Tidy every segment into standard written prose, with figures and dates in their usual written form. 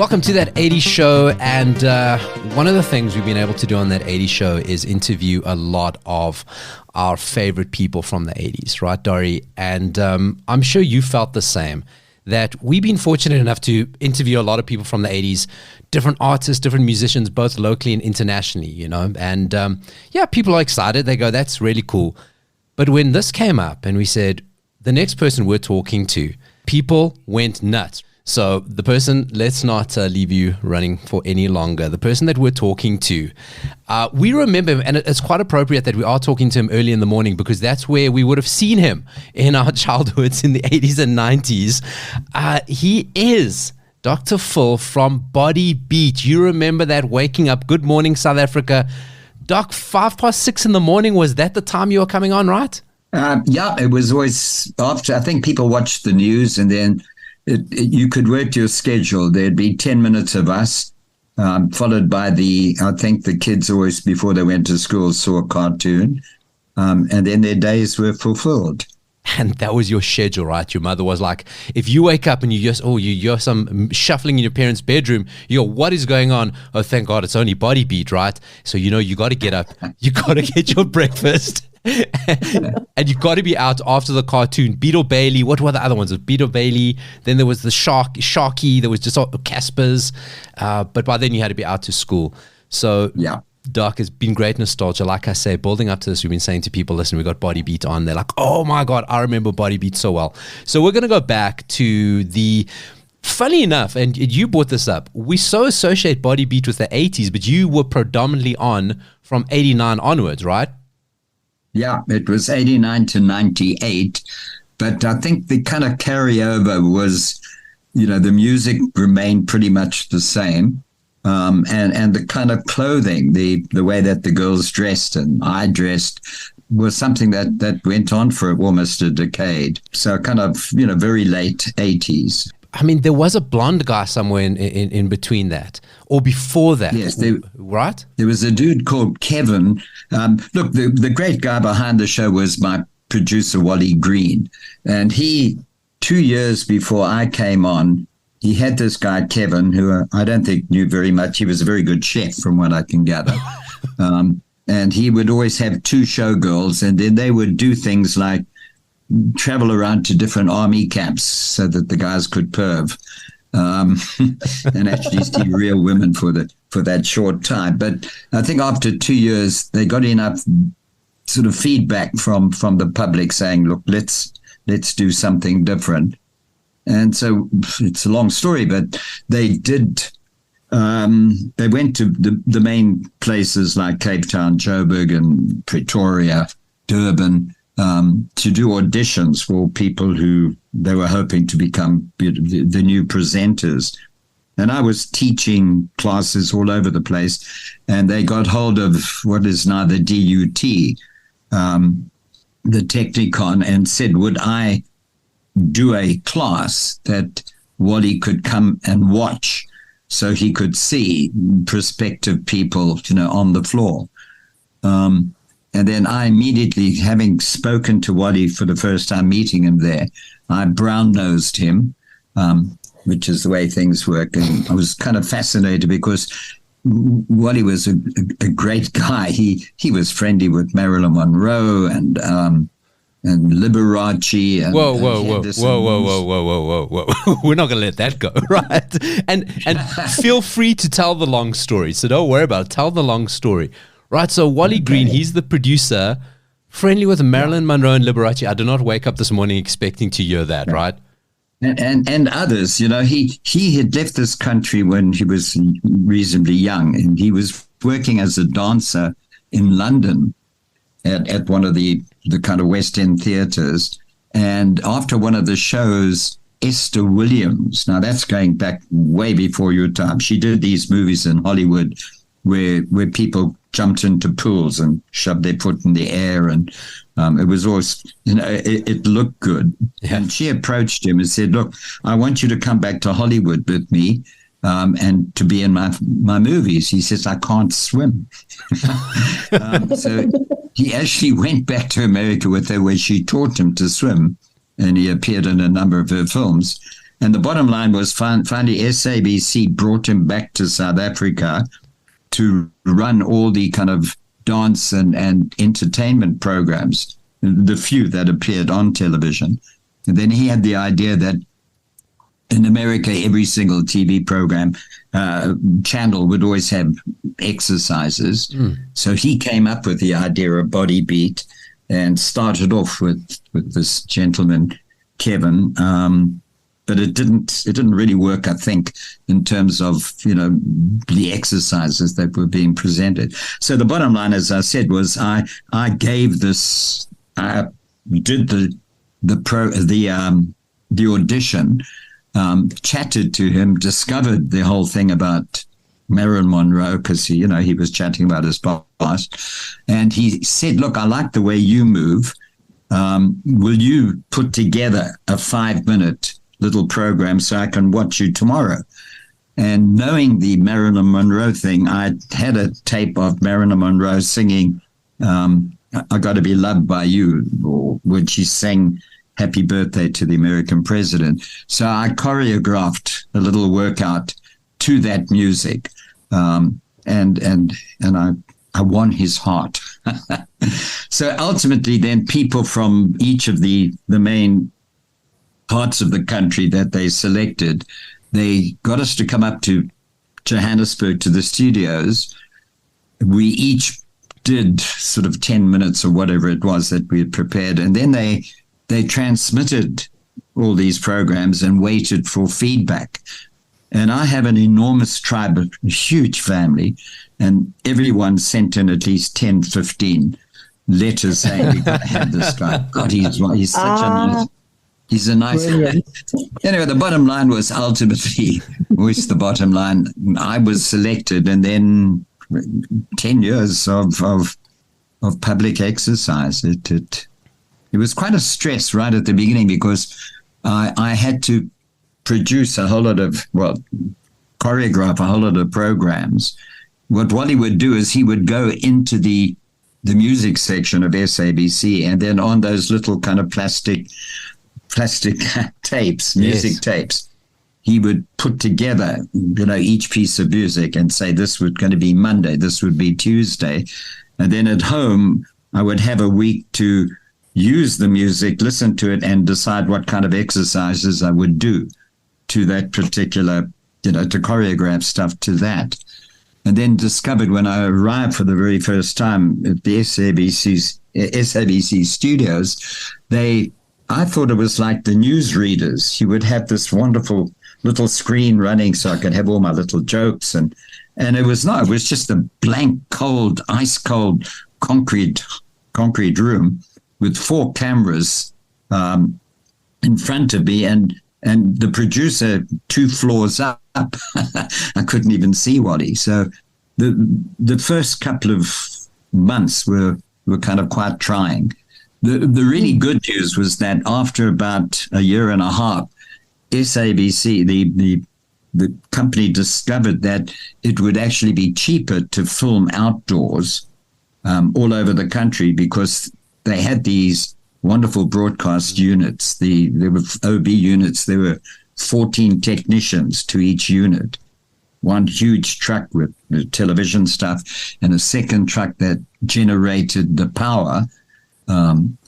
Welcome to that 80s show, and one of the things we've been able to do on that 80s show is interview a lot of our favorite people from the 80s, right, Dori? And I'm sure you felt the same, that we've been fortunate enough to interview a lot of people from the 80s, different artists, different musicians, both locally and internationally, you know, and yeah, people are excited. They go, that's really cool. But when this came up and we said, the next person we're talking to, people went nuts. So the person, let's not leave you running for any longer. The person that we're talking to, we remember him, and it's quite appropriate that we are talking to him early in the morning because that's where we would have seen him in our childhoods in the 80s and 90s. He is Dr. Phil from Body Beat. You remember that waking up, good morning, South Africa. Doc, 6:05 in the morning, was that the time you were coming on, right? Yeah, it was always after. I think people watched the news and then you could work your schedule. There'd be 10 minutes of us, followed by I think the kids always, before they went to school, saw a cartoon, and then their days were fulfilled. And that was your schedule, right? Your mother was like, if you wake up and you hear some shuffling in your parents' bedroom, you go, what is going on? Oh, thank God, it's only Body Beat, right? So, you know, you got to get up, you got to get your breakfast. And you've got to be out after the cartoon. Beetle Bailey, what were the other ones? It was Beetle Bailey, then there was the Sharky, there was just Casper's, but by then you had to be out to school. So yeah, Doc, has been great nostalgia. Like I say, building up to this, we've been saying to people, listen, we got Body Beat on. They're like, oh my God, I remember Body Beat so well. So we're going to go back to funny enough, and you brought this up, we so associate Body Beat with the 80s, but you were predominantly on from 89 onwards, right? Yeah, it was 89 to 98. But I think the kind of carryover was, you know, the music remained pretty much the same. And the kind of clothing, the way that the girls dressed and I dressed was something that went on for almost a decade. So kind of, you know, very late 80s. I mean, there was a blonde guy somewhere in between that or before that. Yes, right? There was a dude called Kevin. Look, the great guy behind the show was my producer, Wally Green. And he, 2 years before I came on, he had this guy, Kevin, who I don't think knew very much. He was a very good chef, from what I can gather. And he would always have two showgirls, and then they would do things like travel around to different army camps so that the guys could perv and actually see real women for that short time. But I think after 2 years, they got enough sort of feedback from the public saying, look, let's do something different. And so it's a long story, but they did. They went to the main places like Cape Town, Joburg, and Pretoria, Durban, to do auditions for people who they were hoping to become the new presenters. And I was teaching classes all over the place, and they got hold of what is now the DUT, the Technicon, and said, would I do a class that Wally could come and watch so he could see prospective people, you know, on the floor. And then I immediately, having spoken to Wally for the first time, meeting him there, I brown-nosed him, which is the way things work. And I was kind of fascinated because Wally was a great guy. He was friendly with Marilyn Monroe and Liberace. And, whoa. We're not going to let that go, right? And feel free to tell the long story. So don't worry about it. Tell the long story. Right, so Wally Green, he's the producer, friendly with Marilyn Monroe and Liberace. I did not wake up this morning expecting to hear that, right? And others, you know, he had left this country when he was reasonably young, and he was working as a dancer in London at one of the kind of West End theaters. And after one of the shows, Esther Williams, now that's going back way before your time. She did these movies in Hollywood where people jumped into pools and shoved their foot in the air, and it was always, you know, it looked good. Yeah. And she approached him and said, look, I want you to come back to Hollywood with me and to be in my movies. He says, I can't swim. So he actually went back to America with her, where she taught him to swim, and he appeared in a number of her films. And the bottom line was finally SABC brought him back to South Africa to run all the kind of dance and entertainment programs, the few that appeared on television. And then he had the idea that in America, every single TV program channel would always have exercises. So he came up with the idea of Body Beat and started off with this gentleman, Kevin. But it didn't really work, I think, in terms of, the exercises that were being presented. So the bottom line, as I said, was I did the audition, chatted to him, discovered the whole thing about Marilyn Monroe, because he was chatting about his past, and he said, "Look, I like the way you move. Will you put together a 5-minute little program so I can watch you tomorrow?" And knowing the Marilyn Monroe thing, I had a tape of Marilyn Monroe singing "I Got to Be Loved by You," or when she sang "Happy Birthday" to the American president. So I choreographed a little workout to that music, and I won his heart. So ultimately, then people from each of the main parts of the country that they selected, they got us to come up to Johannesburg to the studios. We each did sort of 10 minutes or whatever it was that we had prepared, and then they transmitted all these programs and waited for feedback. And I have an enormous tribe, a huge family, and everyone sent in at least 10, 15 letters saying, "We've got to have this guy. God, he's such a nice..." He's a nice guy. Anyway, the bottom line was ultimately, the bottom line, I was selected, and then 10 years of public exercise. It was quite a stress right at the beginning, because I had to produce a whole lot of, choreograph a whole lot of programs. What Wally would do is he would go into the music section of SABC, and then on those little kind of plastic tapes, music tapes, he would put together, each piece of music and say, this was going to be Monday, this would be Tuesday. And then at home, I would have a week to use the music, listen to it, and decide what kind of exercises I would do to that particular, to choreograph stuff to that. And then discovered when I arrived for the very first time at the SABC studios, I thought it was like the newsreaders. You would have this wonderful little screen running so I could have all my little jokes. And it was not. It was just a blank, cold, ice-cold concrete room with 4 cameras in front of me, and the producer 2 floors up. I couldn't even see Wally. So the first couple of months were kind of quite trying. The really good news was that after about a year and a half, SABC, the company, discovered that it would actually be cheaper to film outdoors all over the country, because they had these wonderful broadcast units. There were OB units. There were 14 technicians to each unit. One huge truck with television stuff, and a second truck that generated the power.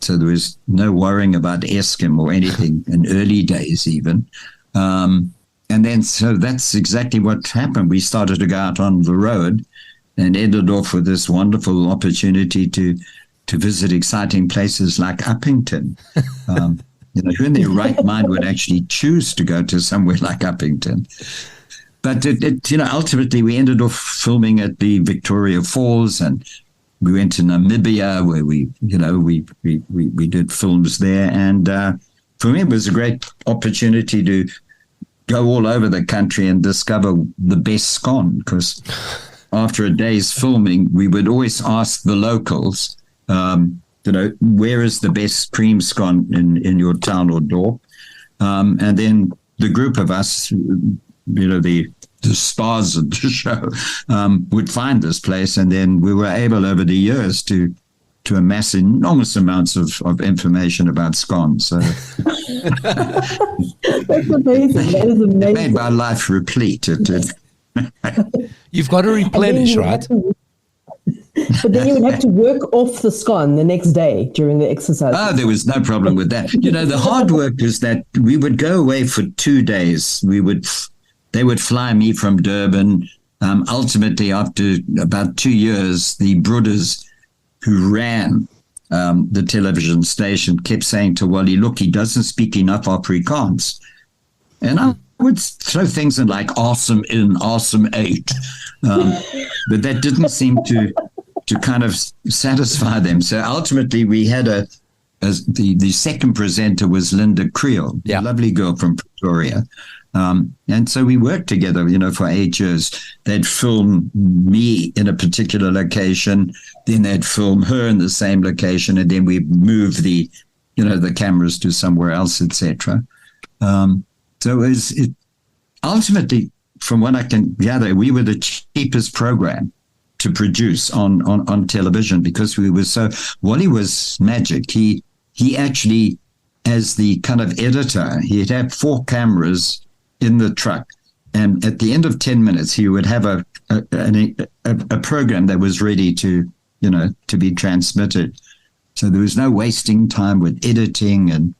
So there was no worrying about Eskom or anything in early days even. And then, so that's exactly what happened. We started to go out on the road and ended off with this wonderful opportunity to visit exciting places like Uppington. Who in their right mind would actually choose to go to somewhere like Uppington? But ultimately we ended off filming at the Victoria Falls, and we went to Namibia, where we did films there. And for me, it was a great opportunity to go all over the country and discover the best scone, because after a day's filming, we would always ask the locals, where is the best cream scone in your town or dorp? And then the group of us, the stars of the show, would find this place. And then we were able over the years to to amass enormous amounts of information about scones. So That's amazing. That is amazing. it made my life replete. You've got to replenish, right? But then you would have to work off the scone the next day during the exercise. Oh, there was no problem with that. The hard work is that we would go away for 2 days. They would fly me from Durban. Ultimately, after about 2 years, the brothers who ran the television station kept saying to Wally, look, he doesn't speak enough Afrikaans. And I would throw things in like awesome in, awesome eight. But that didn't seem to kind of satisfy them. So ultimately we had the second presenter was Linda Creel, a lovely girl from Pretoria. And so we worked together, for 8 years. They'd film me in a particular location, then they'd film her in the same location, and then we'd move the cameras to somewhere else, etc. So it ultimately, from what I can gather, we were the cheapest program to produce on television because we were so. Wally was magic. He actually, as the kind of editor, he'd have 4 cameras in the truck, and at the end of 10 minutes, he would have a program that was ready to be transmitted. So there was no wasting time with editing, and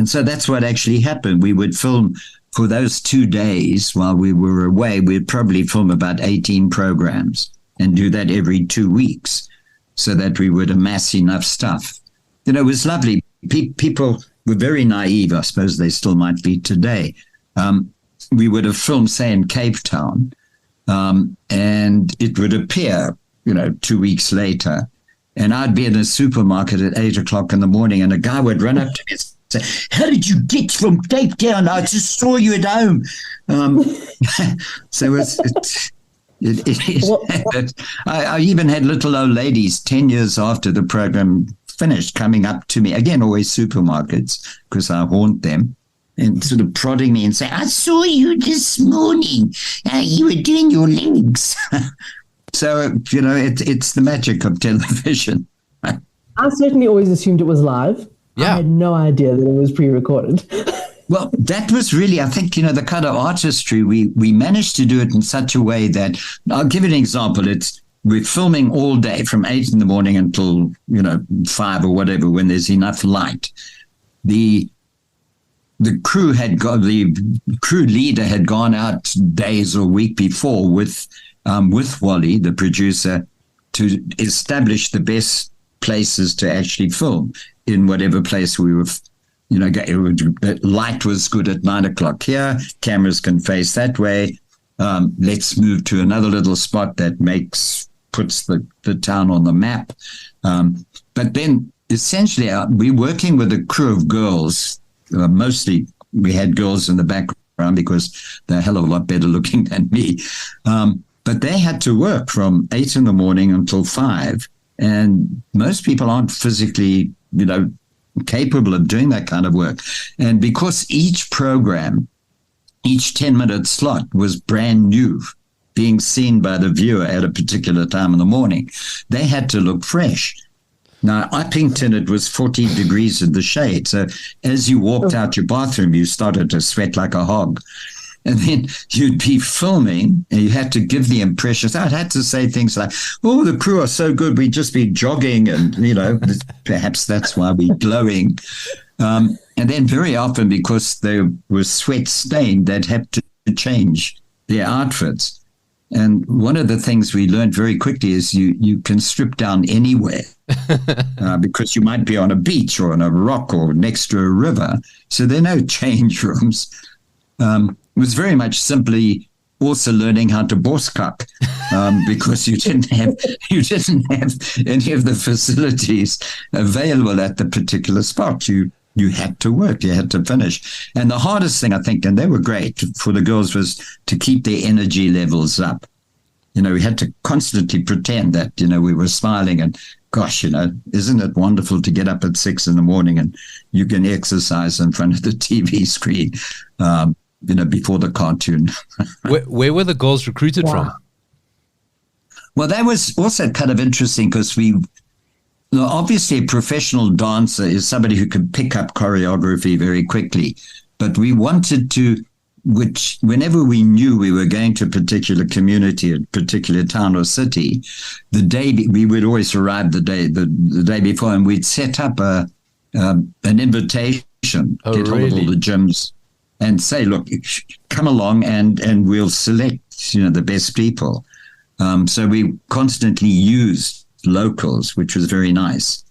so that's what actually happened. We would film for those 2 days while we were away. We'd probably film about 18 programs and do that every 2 weeks, so that we would amass enough stuff. It was lovely. People were very naive. I suppose they still might be today. We would have filmed, say, in Cape Town, and it would appear, 2 weeks later, and I'd be in a supermarket at 8 o'clock in the morning, and a guy would run up to me and say, how did you get from Cape Town? I just saw you at home. So I even had little old ladies 10 years after the program finished coming up to me, again, always supermarkets, because I haunt them, and sort of prodding me and say, I saw you this morning. You were doing your legs. So, it's the magic of television. I certainly always assumed it was live. Yeah. I had no idea that it was pre-recorded. Well, that was really, I think, the kind of artistry. We managed to do it in such a way that, I'll give you an example. We're filming all day from 8 in the morning until, 5 or whatever, when there's enough light. The crew the crew leader had gone out days or a week before with Wally, the producer, to establish the best places to actually film in whatever place we were. The light was good at 9 o'clock here. Cameras can face that way. Let's move to another little spot that puts the town on the map. But then essentially we're working with a crew of girls. Mostly we had girls in the background because they're a hell of a lot better looking than me. But they had to work from 8 in the morning until 5. And most people aren't physically, capable of doing that kind of work. And because each program, each 10-minute slot was brand new, being seen by the viewer at a particular time in the morning, they had to look fresh. Now, Uppington, it was 40 degrees in the shade. So as you walked out your bathroom, you started to sweat like a hog. And then you'd be filming and you had to give the impressions. I'd had to say things like, oh, the crew are so good. We'd just be jogging and, perhaps that's why we're glowing. And then very often, because they were sweat stained, they'd have to change their outfits. And one of the things we learned very quickly is you can strip down anywhere because you might be on a beach or on a rock or next to a river. So there are no change rooms. It was very much simply also learning how to borskup because you didn't have any of the facilities available at the particular spot. You had to work, you had to finish. And the hardest thing, I think, and they were great for the girls, was to keep their energy levels up. We had to constantly pretend that, we were smiling and, gosh, isn't it wonderful to get up at 6 in the morning and you can exercise in front of the TV screen, before the cartoon. Where were the girls recruited from? Well, that was also kind of interesting because obviously a professional dancer is somebody who can pick up choreography very quickly, but we wanted to, which whenever we knew we were going to a particular community, a particular town or city, we would always arrive the day before, and we'd set up an invitation, get hold of all the gyms, and say, look, come along and we'll select, the best people. So we constantly used locals, which was very nice.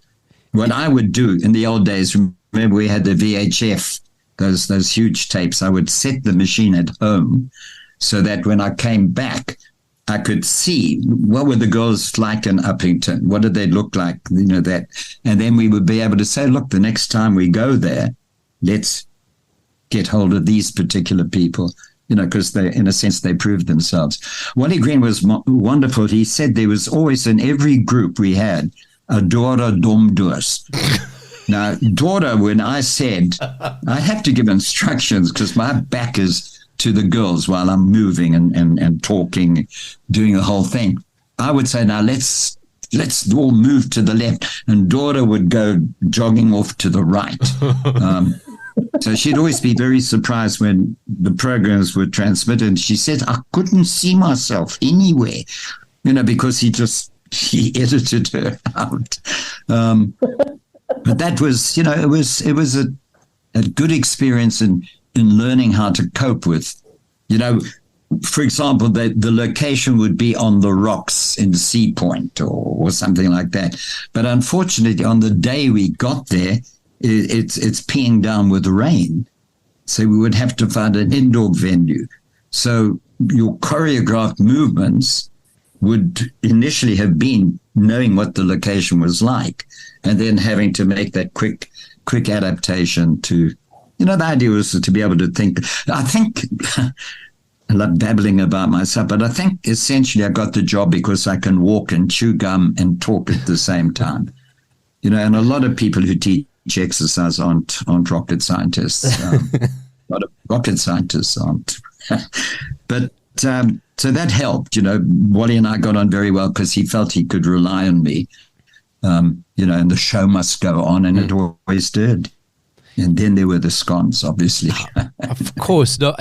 What I would do in the old days, remember we had the VHF, those huge tapes. I would set the machine at home so that when I came back, I could see what were the girls like in Uppington, what did they look like, that, and then we would be able to say, look, the next time we go there, let's get hold of these particular people, because they, in a sense, they proved themselves. Wally Green was wonderful. He said there was always in every group we had a Dora Domdoos. Now, Dora, when I said, I have to give instructions because my back is to the girls while I'm moving and talking, doing the whole thing. I would say, now let's all move to the left. And Dora would go jogging off to the right. So she'd always be very surprised when the programs were transmitted. And she said, I couldn't see myself anywhere, because he edited her out. But that was, it was a good experience in learning how to cope with, for example, the location would be on the rocks in Sea Point or something like that. But unfortunately, on the day we got there, it's peeing down with rain. So we would have to find an indoor venue. So your choreographed movements would initially have been knowing what the location was like and then having to make that quick adaptation to, the idea was to be able to think. I think, I love babbling about myself, but I think essentially I got the job because I can walk and chew gum and talk at the same time. And a lot of people who teach exercise aren't rocket scientists. A lot of rocket scientists aren't. But so that helped. Wally and I got on very well because he felt he could rely on me. And the show must go on, and it always did. And then there were the scones, obviously. Of course. No,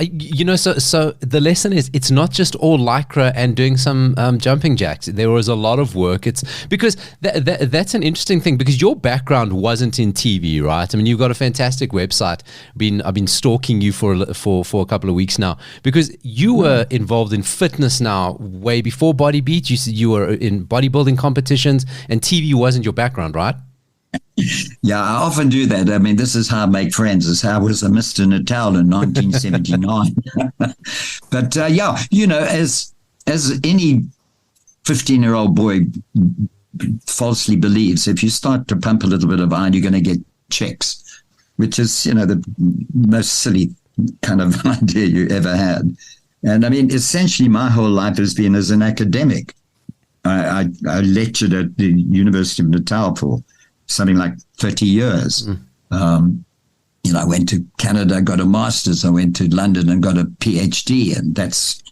so the lesson is it's not just all lycra and doing some jumping jacks. There was a lot of work. It's because that's an interesting thing because your background wasn't in TV, right? I mean, you've got a fantastic website. I've been stalking you for a couple of weeks now because you were involved in fitness now way before Body Beat. You said you were in bodybuilding competitions and TV wasn't your background, right? Yeah, I often do that. I mean, this is how I make friends. This is how I was a Mr. Natal in 1979. But as any 15-year-old boy falsely believes, if you start to pump a little bit of iron, you're going to get checks, which is, the most silly kind of idea you ever had. And I mean, essentially, my whole life has been as an academic. I lectured at the University of Natal for something like 30 years. I went to Canada, got a master's. I went to London and got a PhD. And that's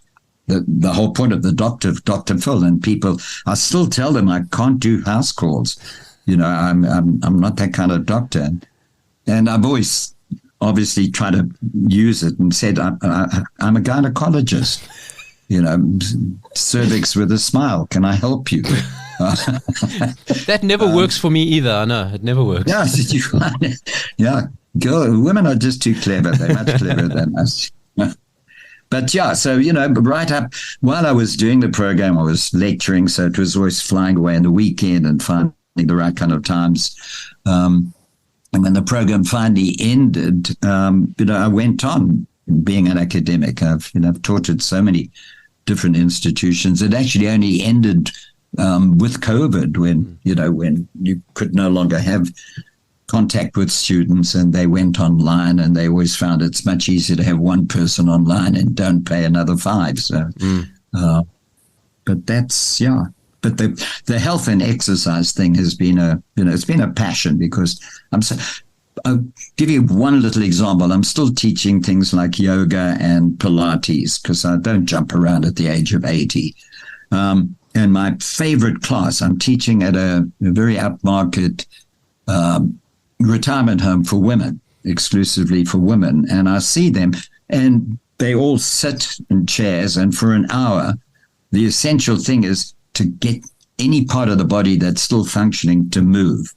the whole point of the Dr. Phil. And people, I still tell them I can't do house calls. I'm not that kind of doctor. And I've always obviously tried to use it and said, I'm a gynecologist, cervix with a smile. Can I help you? That never works for me either. I know it never works. Yeah, did you find it? Yeah, women are just too clever. They're much cleverer than us. But yeah, so right up while I was doing the program, I was lecturing, so it was always flying away on the weekend and finding the right kind of times. And when the program finally ended, I went on being an academic. I've taught at so many different institutions. It actually only ended with COVID when you could no longer have contact with students and they went online, and they always found it's much easier to have one person online and don't pay another 5. So, but that's, but the health and exercise thing has been it's been a passion because I'll give you one little example. I'm still teaching things like yoga and Pilates because I don't jump around at the age of 80. And my favorite class, I'm teaching at a very upmarket retirement home for women, exclusively for women. And I see them, and they all sit in chairs. And for an hour, the essential thing is to get any part of the body that's still functioning to move.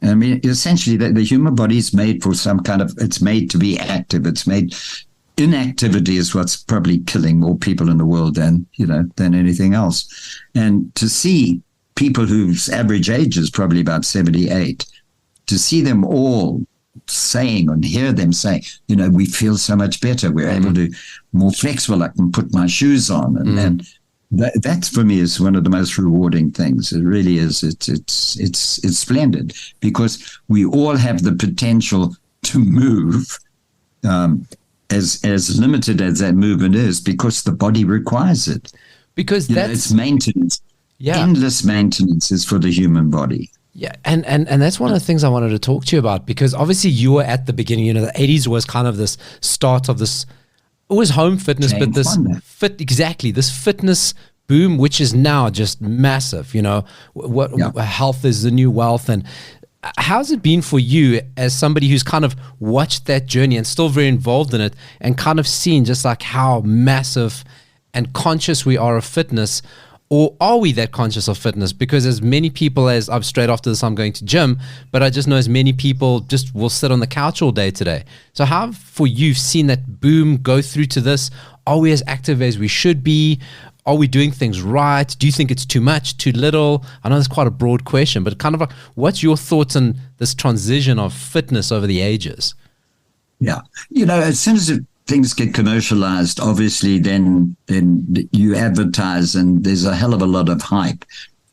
I mean, essentially, the human body is made for some kind of, it's made to be active. It's made, inactivity is what's probably killing more people in the world than anything else. And to see people whose average age is probably about 78, to see them all saying and hear them say, we feel so much better. We're able to more flexible. I can put my shoes on. And that for me is one of the most rewarding things. It really is. It's splendid because we all have the potential to move, as limited as that movement is, because the body requires it. Because it's maintenance. Yeah. Endless maintenance is for the human body. Yeah, and that's one of the things I wanted to talk to you about, because obviously you were at the beginning, the 80s was kind of this start of this, it was home fitness, but this this fitness boom, which is now just massive, health is the new wealth. And how's it been for you as somebody who's kind of watched that journey and still very involved in it, and kind of seen just like how massive and conscious we are of fitness? Or are we that conscious of fitness? Because as many people as I'm straight after this, I'm going to gym, but I just know as many people just will sit on the couch all day today. So how for you seen that boom go through to this? Are we as active as we should be? Are we doing things right? Do you think it's too much, too little? I know that's quite a broad question, but kind of like, what's your thoughts on this transition of fitness over the ages? Yeah. As soon as things get commercialized, obviously, then you advertise, and there's a hell of a lot of hype.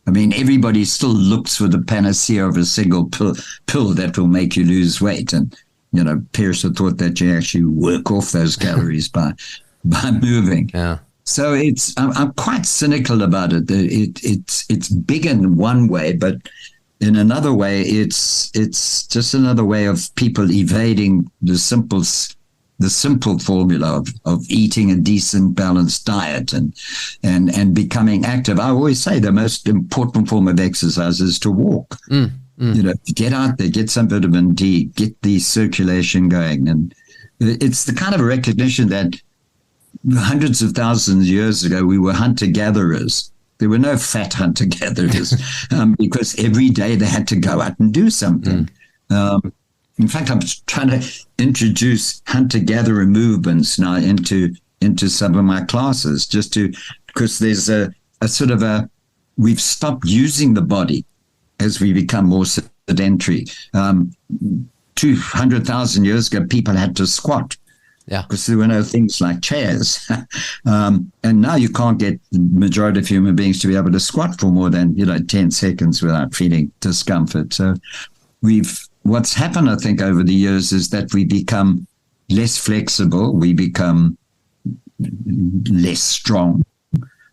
I mean, everybody still looks for the panacea of a single pill that will make you lose weight. And, Pierce had thought that you actually work off those calories by moving. Yeah. So I'm quite cynical about it. It's big in one way, but in another way, it's just another way of people evading the simple formula of eating a decent, balanced diet and becoming active. I always say the most important form of exercise is to walk. Get out there, get some vitamin D, get the circulation going. And it's the kind of recognition that hundreds of thousands of years ago, we were hunter-gatherers. There were no fat hunter-gatherers because every day they had to go out and do something. In fact, I'm trying to introduce hunter-gatherer movements now into some of my classes, because there's a sort of we've stopped using the body as we become more sedentary. 200,000 years ago, people had to squat. Yeah, because there were no things like chairs. And now you can't get the majority of human beings to be able to squat for more than 10 seconds without feeling discomfort. So what's happened, I think, over the years is that we become less flexible, we become less strong.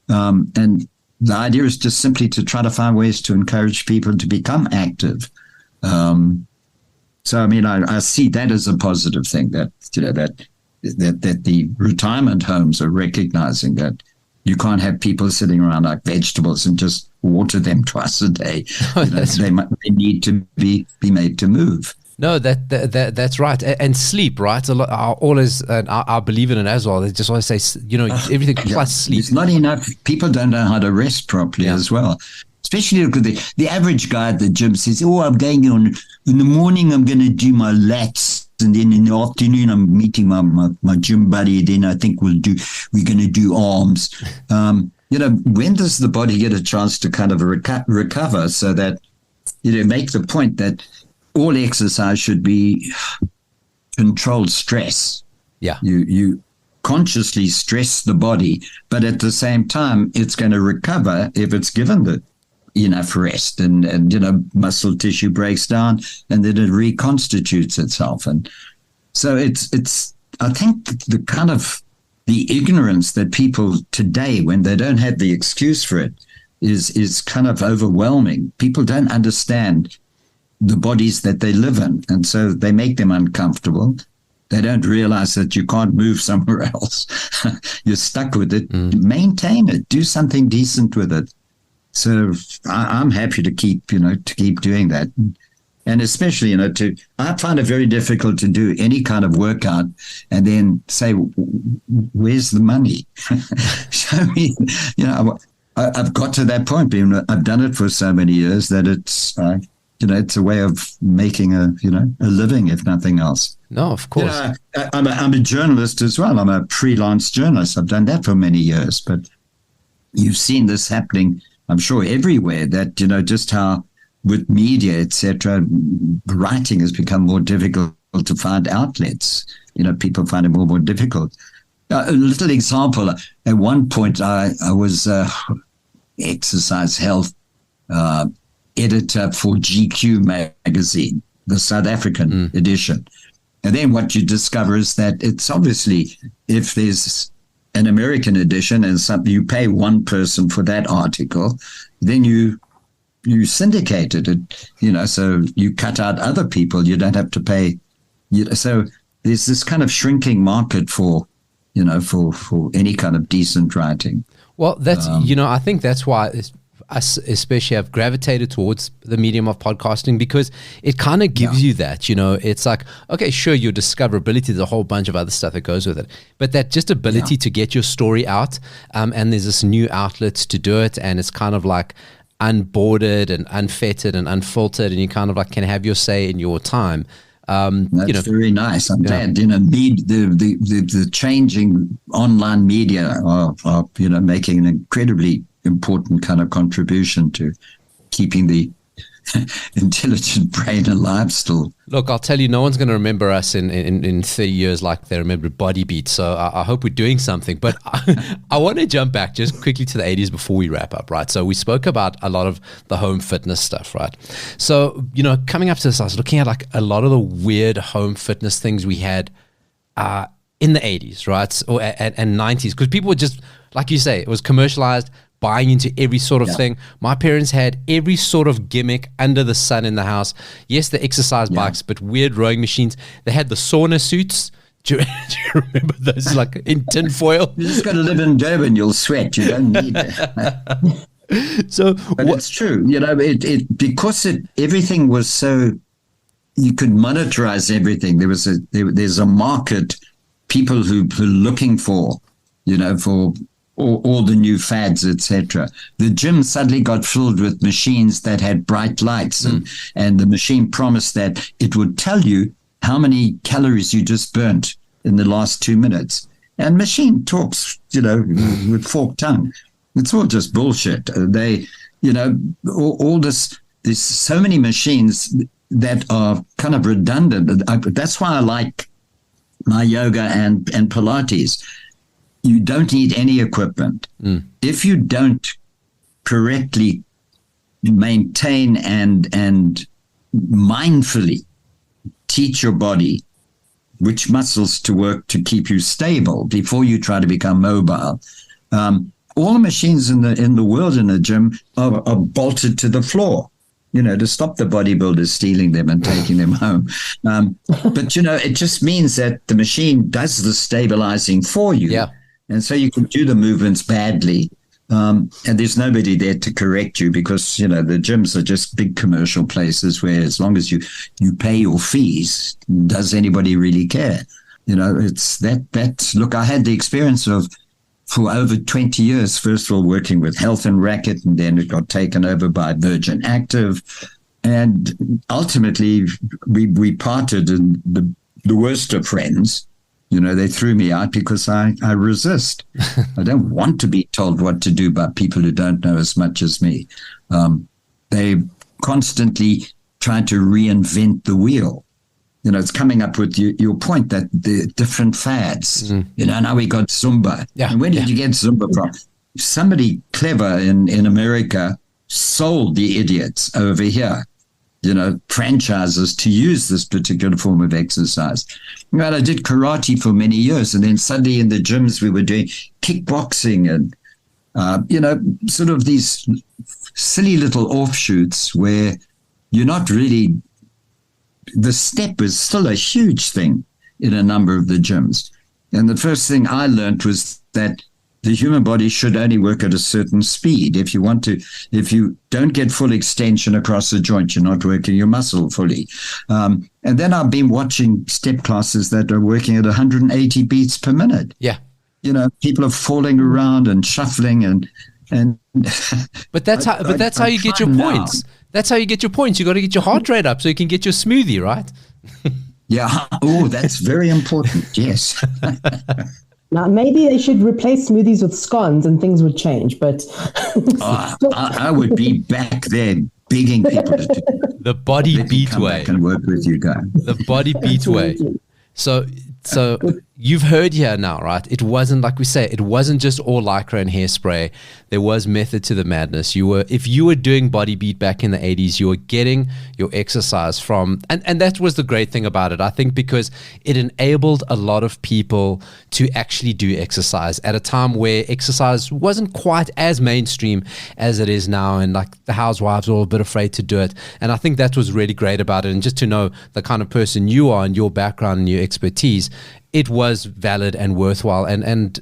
And the idea is just simply to try to find ways to encourage people to become active. So, I mean, I see that as a positive thing, that the retirement homes are recognizing that you can't have people sitting around like vegetables and just water them twice a day. They need to be made to move. No, that's right. And sleep, right? A lot, I believe in it as well. They just always say, everything plus sleep. It's not enough. People don't know how to rest properly as well. Especially look at the average guy at the gym says, I'm going on, in the morning I'm going to do my lats, and then in the afternoon I'm meeting my gym buddy, then I think we're going to do arms. When does the body get a chance to kind of recover, so that, make the point that all exercise should be controlled stress. Yeah. You consciously stress the body, but at the same time, it's going to recover if it's given the enough rest, and muscle tissue breaks down, and then it reconstitutes itself. And so it's I think the kind of the ignorance that people today, when they don't have the excuse for it, is kind of overwhelming. People don't understand the bodies that they live in, and so they make them uncomfortable. They don't realize that you can't move somewhere else. You're stuck with it. Maintain it. Do something decent with it. So I'm happy to keep doing that. And especially, I find it very difficult to do any kind of workout and then say, where's the money? Show me, I've got to that point. I've done it for so many years that it's, it's a way of making a living, if nothing else. No, of course. I'm a journalist as well. I'm a freelance journalist. I've done that for many years, but you've seen this happening, I'm sure, everywhere, that, just how with media, etc., writing has become more difficult to find outlets. People find it more difficult. A little example, at one point I was exercise health editor for GQ magazine, the South African edition. And then what you discover is that it's obviously, if there's an American edition and you pay one person for that article, then you syndicated it, so you cut out other people. You don't have to pay. So there's this kind of shrinking market for any kind of decent writing. Well, that's, I think that's why us especially have gravitated towards the medium of podcasting, because it kind of gives you that, it's like, okay, sure, your discoverability, there's a whole bunch of other stuff that goes with it, but that just ability to get your story out, and there's this new outlet to do it, and it's kind of like unbordered and unfettered and unfiltered, and you kind of like can have your say in your time. That's very nice. I'm glad. The changing online media are making an incredibly important kind of contribution to keeping the intelligent brain alive still. Look, I'll tell you, no one's going to remember us in 30 years like they remembered Body Beat. So I hope we're doing something. But I want to jump back just quickly to the 80s before we wrap up, right? So we spoke about a lot of the home fitness stuff, right? So, coming up to this, I was looking at like a lot of the weird home fitness things we had in the 80s, right? And 90s, because people were just, like you say, it was commercialized, buying into every sort of thing. My parents had every sort of gimmick under the sun in the house. Yes, the exercise bikes, but weird rowing machines. They had the sauna suits. Do you remember those, like in tin foil? You just got to live in Durban, you'll sweat. You don't need it. But it's true. Because everything was so, you could monetize everything. There's a market, people who are looking for, for all the new fads, etc. The gym suddenly got filled with machines that had bright lights, and the machine promised that it would tell you how many calories you just burnt in the last 2 minutes. And machine talks, with forked tongue. It's all just bullshit. All this. There's so many machines that are kind of redundant. That's why I like my yoga and Pilates. You don't need any equipment. If you don't correctly maintain and mindfully teach your body which muscles to work to keep you stable before you try to become mobile, all the machines in the world in the gym are bolted to the floor, to stop the bodybuilders stealing them and taking them home. But, it just means that the machine does the stabilizing for you. Yeah. And so you can do the movements badly, and there's nobody there to correct you, because, the gyms are just big commercial places where as long as you pay your fees, does anybody really care? It's that. Look, I had the experience of, for over 20 years, first of all, working with Health and Racket, and then it got taken over by Virgin Active. And ultimately, we parted, and the worst of friends. They threw me out because I resist. I don't want to be told what to do by people who don't know as much as me. They constantly try to reinvent the wheel. It's coming up with your point that the different fads. Now we got Zumba. Yeah. And where did you get Zumba from? Somebody clever in America sold the idiots over here, franchises to use this particular form of exercise. I did karate for many years, and then suddenly in the gyms we were doing kickboxing and, sort of these silly little offshoots where you're not really, the step is still a huge thing in a number of the gyms. And the first thing I learned was that the human body should only work at a certain speed. If you don't get full extension across the joint, you're not working your muscle fully. And then I've been watching step classes that are working at 180 beats per minute. Yeah. People are falling around and shuffling and But that's how you get your points. That's how you get your points. You got to get your heart rate up so you can get your smoothie, right? Yeah. Oh, that's very important. Yes. Now, maybe they should replace smoothies with scones and things would change, but... I would be back there begging people to do the body beat way. Back and work with you guys. The body beat way. So you've heard here now, right? It wasn't, like we say, it wasn't just all Lycra and hairspray. There was method to the madness. If you were doing body beat back in the 80s, you were getting your exercise from, and that was the great thing about it, I think, because it enabled a lot of people to actually do exercise at a time where exercise wasn't quite as mainstream as it is now, and like the housewives were all a bit afraid to do it. And I think that was really great about it. And just to know the kind of person you are and your background and your expertise, it was valid and worthwhile. And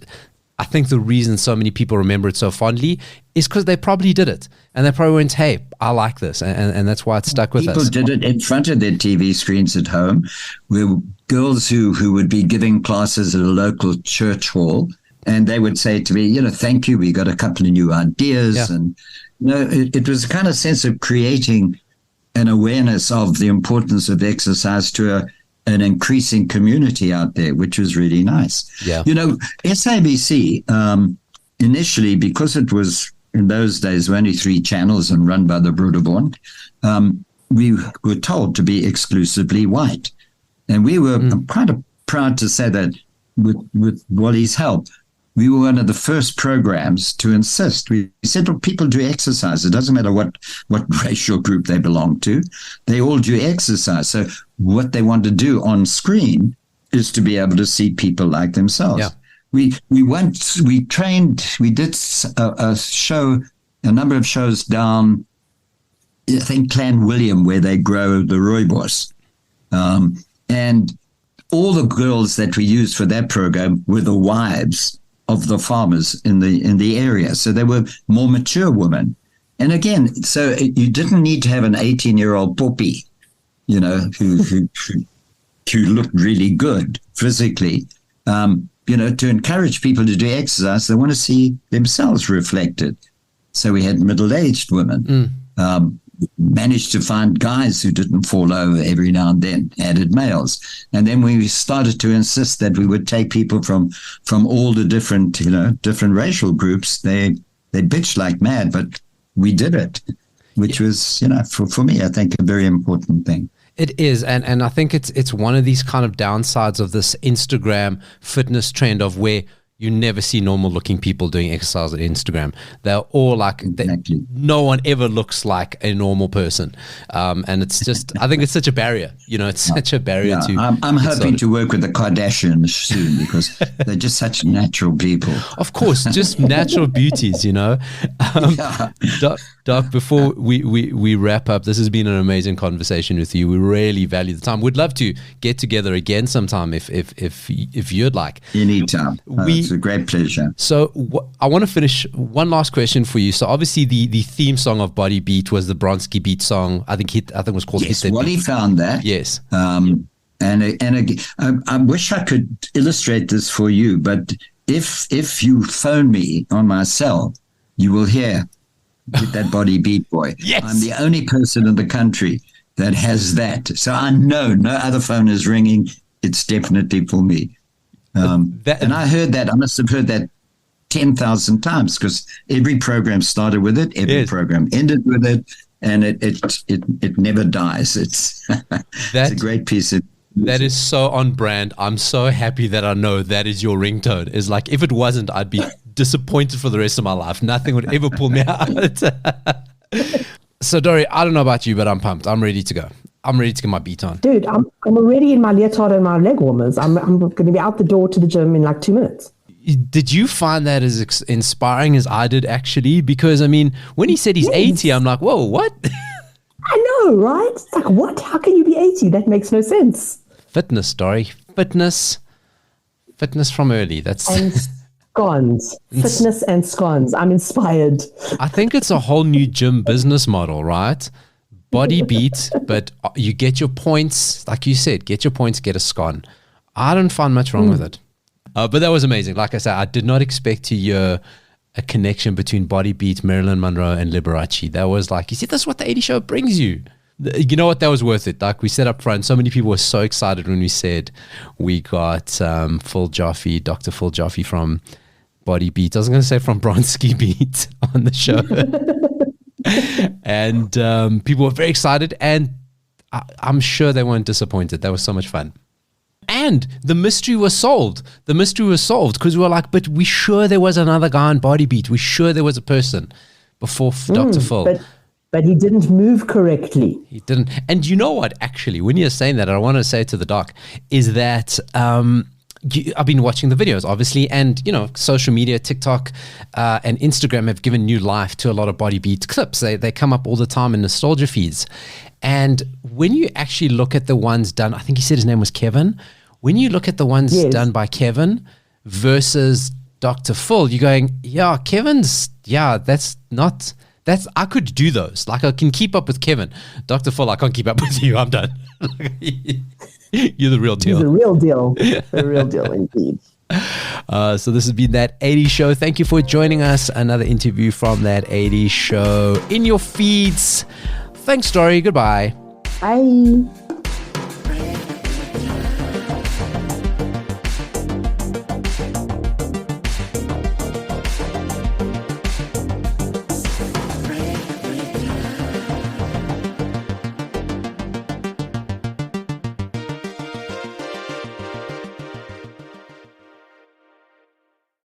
I think the reason so many people remember it so fondly is because they probably did it. And they probably went, hey, I like this. And that's why it stuck with us. People did it in front of their TV screens at home. We were girls who would be giving classes at a local church hall. And they would say to me, thank you. We got a couple of new ideas. Yeah. And it was a kind of sense of creating an awareness of the importance of exercise to an increasing community out there, which was really nice. Yeah. SABC, initially, because it was, in those days, only 3 channels and run by the Broederbond, we were told to be exclusively white. And we were kind of proud to say that with Wally's help, we were one of the first programs to insist. We said, well, people do exercise. It doesn't matter what racial group they belong to. They all do exercise. So what they want to do on screen is to be able to see people like themselves. Yeah. We did a show, a number of shows down, I think, Clan William, where they grow the rooibos. And all the girls that we used for that program were the wives of the farmers in the area. So they were more mature women. And again, so you didn't need to have an 18-year-old puppy, who looked really good physically. To encourage people to do exercise, they want to see themselves reflected. So we had middle-aged women. Managed to find guys who didn't fall over every now and then, added males. And then we started to insist that we would take people from all the different racial groups. They bitched like mad, but we did it, which was, for me, I think a very important thing. It is, and I think it's one of these kind of downsides of this Instagram fitness trend of where you never see normal looking people doing exercise on Instagram. They're all like, exactly. No one ever looks like a normal person. And it's just, I think it's such a barrier, it's such a barrier to. I'm hoping to work with the Kardashians soon because they're just such natural people. Of course, just natural beauties, Doc, before we wrap up, this has been an amazing conversation with you. We really value the time. We'd love to get together again sometime if you'd like. Anytime. It's a great pleasure. So I want to finish one last question for you. So obviously the theme song of Body Beat was the Bronski Beat song. I think it was called. Yes, Wally found that. Yes. And again, I wish I could illustrate this for you, but if you phone me on my cell, you will hear that Body Beat boy. Yes. I'm the only person in the country that has that. So I know no other phone is ringing. It's definitely for me. And I heard that. I must have heard that 10,000 times because every program started with it. Every program ended with it. And it never dies. It's a great piece of music. That is so on brand. I'm so happy that I know that is your ringtone. It's like, if it wasn't, I'd be disappointed for the rest of my life. Nothing would ever pull me out. So, Dory, I don't know about you, but I'm pumped. I'm ready to go. I'm ready to get my beat on. Dude, I'm already in my leotard and my leg warmers. I'm going to be out the door to the gym in like 2 minutes. Did you find that as inspiring as I did, actually? Because, I mean, when he said he's 80, I'm like, whoa, what? I know, right? It's like, what? How can you be 80? That makes no sense. Fitness, Dory. Fitness from early. That's... And scones, fitness and scones. I'm inspired. I think it's a whole new gym business model, right? Body beat, but you get your points, like you said, get your points, get a scone. I don't find much wrong with it. But that was amazing. Like I said, I did not expect to hear a connection between Body Beat, Marilyn Monroe, and Liberace. That was like, you see, that's what the 80 show brings you. You know what? That was worth it. Like we said up front, so many people were so excited when we said we got Dr. Phil Joffee from Body Beat. I was going to say from Bronski Beat on the show. And people were very excited, and I'm sure they weren't disappointed. That was so much fun. And the mystery was solved. The mystery was solved because we were like, but we sure there was another guy on Body Beat. We sure there was a person before Dr. Phil. But he didn't move correctly. He didn't. And you know what, actually, when you're saying that, I want to say to the doc, is that I've been watching the videos, obviously, and, you know, social media, TikTok and Instagram have given new life to a lot of Body Beat clips. They come up all the time in nostalgia feeds. And when you actually look at the ones done, I think he said his name was Kevin. When you look at the ones done by Kevin versus Dr. Phil, you're going, yeah, I could do those. Like I can keep up with Kevin. Dr. Phil, I can't keep up with you. I'm done. You're the real deal. He's the real deal. The real deal indeed. So this has been That 80s Show. Thank you for joining us. Another interview from That 80s Show in your feeds. Thanks, Dory. Goodbye. Bye.